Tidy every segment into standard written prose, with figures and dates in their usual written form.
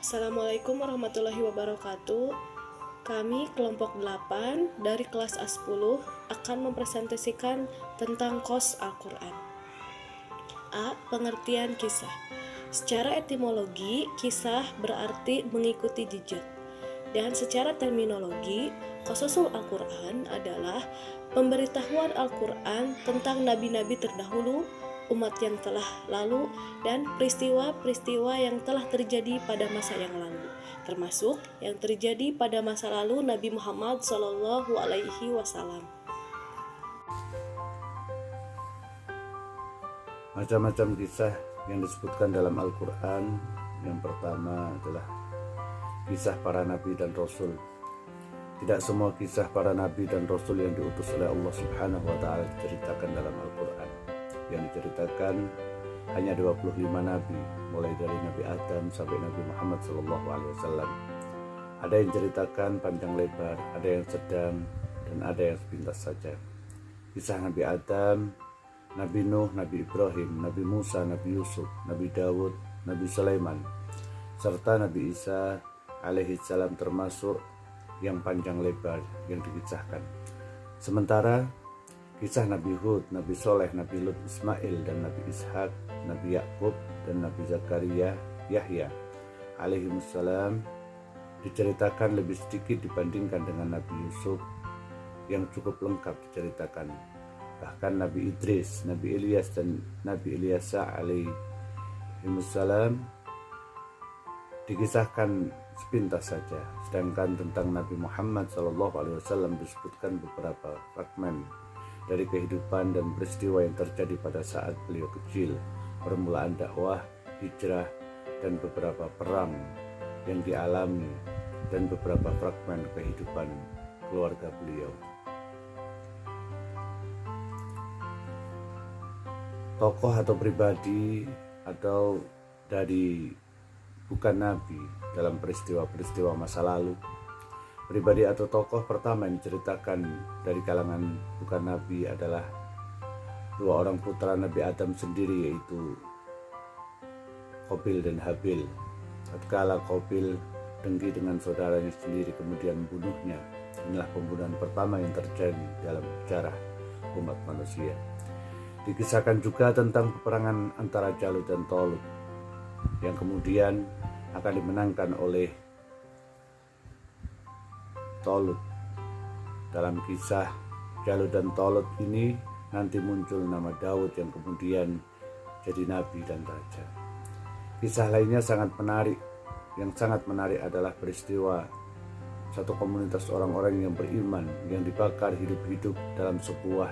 Assalamualaikum warahmatullahi wabarakatuh. Kami kelompok 8 dari kelas A10 akan mempresentasikan tentang Qos Al-Quran. A. Pengertian kisah. Secara etimologi, kisah berarti mengikuti jejak. Dan secara terminologi, Qososul Al-Quran adalah pemberitahuan Al-Quran tentang nabi-nabi terdahulu, umat yang telah lalu, dan peristiwa-peristiwa yang telah terjadi pada masa yang lalu, termasuk yang terjadi pada masa lalu Nabi Muhammad SAW. Macam-macam kisah yang disebutkan dalam Al-Quran. Yang pertama adalah kisah para nabi dan rasul. Tidak semua kisah para nabi dan rasul yang diutus oleh Allah Subhanahu wa Ta'ala diceritakan dalam Al-Quran. Yang diceritakan hanya 25 nabi, mulai dari Nabi Adam sampai Nabi Muhammad SAW. Ada yang ceritakan panjang lebar, ada yang sedang, dan ada yang sepintas saja. Kisah Nabi Adam, Nabi Nuh, Nabi Ibrahim, Nabi Musa, Nabi Yusuf, Nabi Dawud, Nabi Sulaiman, serta Nabi Isa alaihi salam termasuk yang panjang lebar yang dikisahkan. Sementara kisah Nabi Hud, Nabi Soleh, Nabi Lut, Ismail, dan Nabi Ishak, Nabi Yakub, dan Nabi Zakaria, Yahya alaihi salam diceritakan lebih sedikit dibandingkan dengan Nabi Yusuf yang cukup lengkap diceritakan. Bahkan Nabi Idris, Nabi Ilyas, dan Nabi Ilyasa alaihi salam dikisahkan sepintas saja. Sedangkan tentang Nabi Muhammad SAW disebutkan beberapa fragmen dari kehidupan dan peristiwa yang terjadi pada saat beliau kecil, permulaan dakwah, hijrah, dan beberapa perang yang dialami, dan beberapa fragmen kehidupan keluarga beliau. Tokoh atau pribadi atau dari bukan nabi dalam peristiwa-peristiwa masa lalu. Pribadi atau tokoh pertama yang diceritakan dari kalangan bukan nabi adalah dua orang putra Nabi Adam sendiri, yaitu Qabil dan Habil. Tatkala Qabil dengki dengan saudaranya sendiri kemudian membunuhnya. Inilah pembunuhan pertama yang terjadi dalam sejarah umat manusia. Dikisahkan juga tentang peperangan antara Jalut dan Talut yang kemudian akan dimenangkan oleh Talut. Dalam kisah Jalut dan Talut ini nanti muncul nama Daud yang kemudian jadi nabi dan raja. Kisah lainnya sangat menarik. Yang sangat menarik adalah peristiwa satu komunitas orang-orang yang beriman yang dibakar hidup-hidup dalam sebuah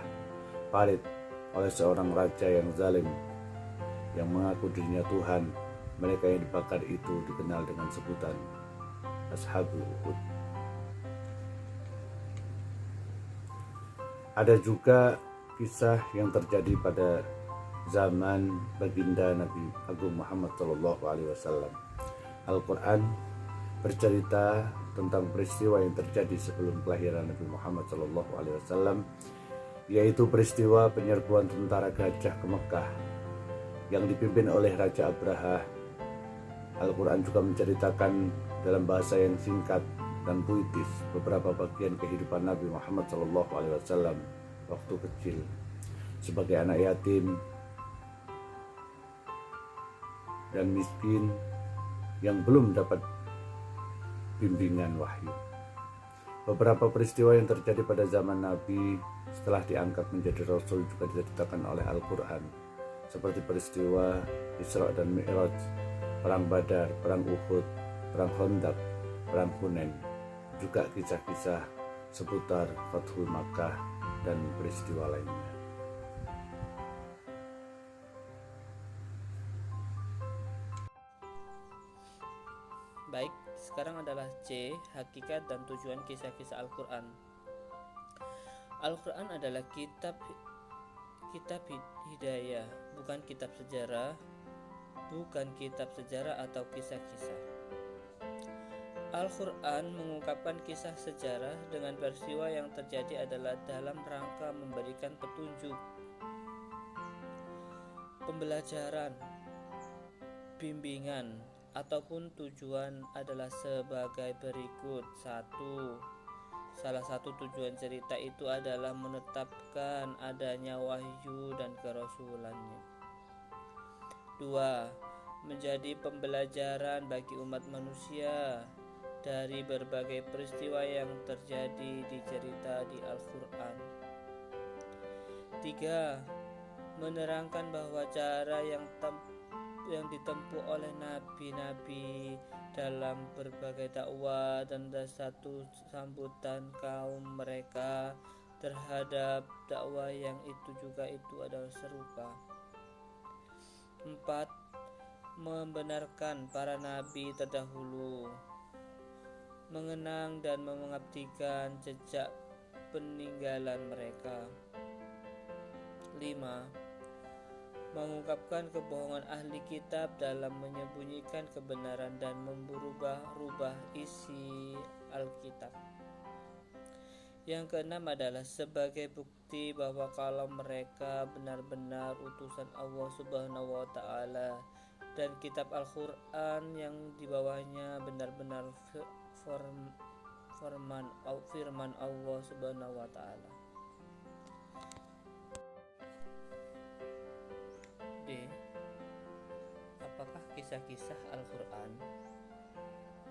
parit oleh seorang raja yang zalim yang mengaku dirinya Tuhan. Mereka yang dibakar itu dikenal dengan sebutan Ashabul Uhud. Ada juga kisah yang terjadi pada zaman baginda Nabi Agung Muhammad SAW. Al-Quran bercerita tentang peristiwa yang terjadi sebelum kelahiran Nabi Muhammad SAW, yaitu peristiwa penyerbuan tentara gajah ke Mekah yang dipimpin oleh Raja Abraha. Al-Quran juga menceritakan dalam bahasa yang singkat dan puitis beberapa bagian kehidupan Nabi Muhammad SAW waktu kecil sebagai anak yatim dan miskin yang belum dapat bimbingan wahyu. Beberapa peristiwa yang terjadi pada zaman Nabi setelah diangkat menjadi Rasul juga diceritakan oleh Al-Quran, seperti peristiwa Isra dan Mi'raj, Perang Badar, Perang Uhud, Perang Khandaq, Perang Hunain, juga kisah-kisah seputar Fathul Makkah dan peristiwa lainnya. Baik, sekarang adalah C. Hakikat dan tujuan kisah-kisah Al-Quran. Al-Quran adalah kitab hidayah, bukan kitab sejarah atau kisah-kisah. Al-Quran mengungkapkan kisah sejarah dengan peristiwa yang terjadi adalah dalam rangka memberikan petunjuk, pembelajaran, bimbingan, ataupun tujuan adalah sebagai berikut. 1. Salah satu tujuan cerita itu adalah menetapkan adanya wahyu dan kerasulannya. 2. Menjadi pembelajaran bagi umat manusia dari berbagai peristiwa yang terjadi di cerita di Al-Quran. 3. Menerangkan bahwa cara yang ditempuh oleh nabi-nabi dalam berbagai dakwah dan satu sambutan kaum mereka terhadap dakwah yang itu adalah serupa. 4. Membenarkan para nabi terdahulu, mengenang dan mengabdikan jejak peninggalan mereka. 5. Mengungkapkan kebohongan ahli kitab dalam menyembunyikan kebenaran dan merubah-rubah isi Alkitab. Yang keenam adalah sebagai bukti bahwa kalau mereka benar-benar utusan Allah Subhanahu wa Ta'ala dan kitab Al-Quran yang di bawahnya benar-benar firman Allah Subhanahu wa Ta'ala. D. Apakah kisah-kisah Al-Quran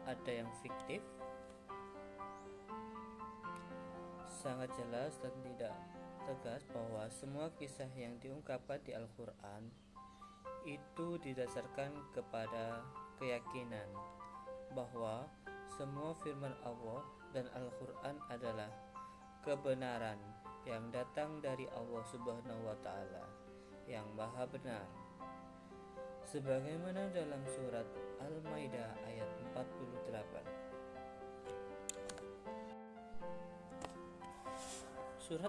ada yang fiktif? Sangat jelas dan tidak tegas bahwa semua kisah yang diungkapkan di Al-Quran itu didasarkan kepada keyakinan bahwa semua firman Allah dan Al-Quran adalah kebenaran yang datang dari Allah Subhanahu wa Ta'ala yang maha benar, sebagaimana dalam surat Al-Maidah ayat